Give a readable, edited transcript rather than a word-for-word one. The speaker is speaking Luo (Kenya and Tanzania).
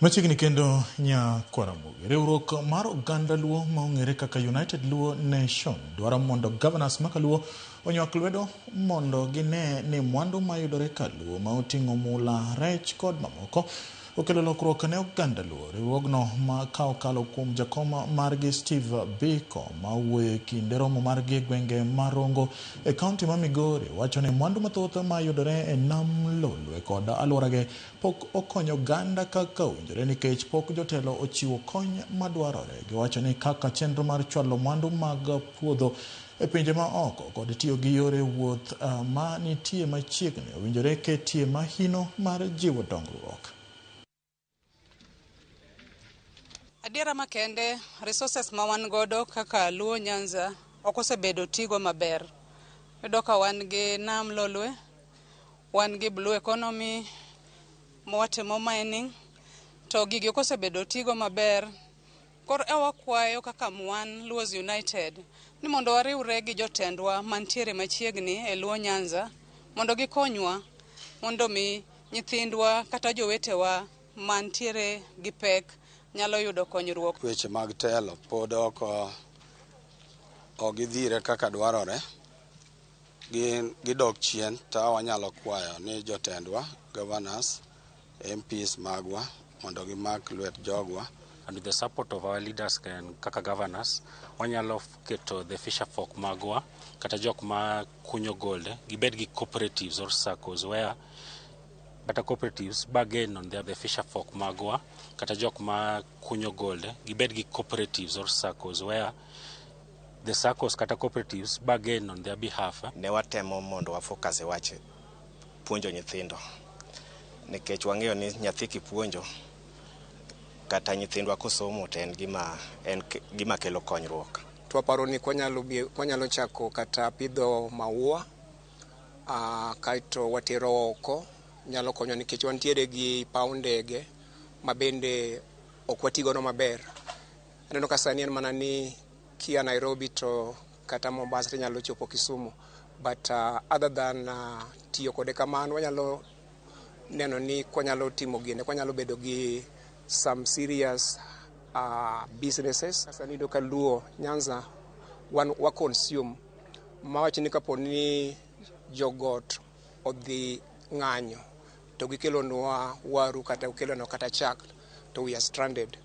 Machiegni kendo nya Kwaramogi. Riwruok mar oganda Luo maong'ere kaka United Luo Nation dwaro mondo governors ma Kaluo onywak lwedo mondo gine ni mwandu mayudore Kaluo ma oting'o mula, rech kod mamoko okelo lokruok ne oganda Luo. Riwruogno ma ka okalo kuom jakom margi Steve Biko ma wuoyo e kinde romo margi e gwenge mar Rongo e kaunti ma Migori wacho ni mwandu mathoth mayudore e nam Lolwe kod alworage pok okonyo oganda kaka owinjore nikech pok jotelo ochiwo kony madwarore. Giwacho ni kaka chenro mar chwalo mwandu mag puodho e pinje ma oko kod tiyo gi yore wuoth ma nitie machiegni owinjore ketie mahino mar jiwo dongruok. Adiera makende resources ma wan godo kaka Luo Nyanza ok osebedo tigo maber. Iyudo ka wan gi nam Lolwe, wan gi blue economy, mowatimo mining, to gigi ok osebedo tigo maber. Koro wakwayo kaka Mwan Luos United ni mondo wariwre gi jotendwa mantiere machiegni e Luo Nyanza mondo gikonywa mondo mi nyithindwa kata jowetewa mantiere gi pek nyalo yudo konyruok. Weche mag telo pod ok gidhire kaka dwarore, gidok chien, to wanyalo kwayo ni jotendwa, governors, MPs magwa mondo gimak lwet jogwa. And with the support of our leaders and kaka governors, wanyalo keto the fisher folk magwa kata jok ma kunyo gold gibed gi cooperatives or circles where kata cooperatives bargain on the fisher folk magwa kata jok ma kunyo gold gibed gi cooperatives or circles where the circles kata cooperatives bargain on their behalf. Ne watemo mondo wafocus e wach puonjo nyithindo nikech wang'eyo ni nyathi kipuonjo kata nyithindwa kosomo to en gima kelo konyruok. Twaparo ni kwanyalo chako kata pidho maua kaito watero oko nyalo konyo nikech wantiere gi paw ndege ma bende ok watigono maber. Aneno ka sani en mana ni kia Nairobi to kata Mombasa to nyalo chopo Kisumu, but other than tiyo kode kamano wanyalo neno ni kwanyalo timo gine, kwanyalo bedo gi some serious businesses. Sani do ka Luo Nyanza wa consume mawacho ni kapo ni jogot odhi ng'anyo to gikelonwa waru kata ukelonwa kata chak to we are stranded.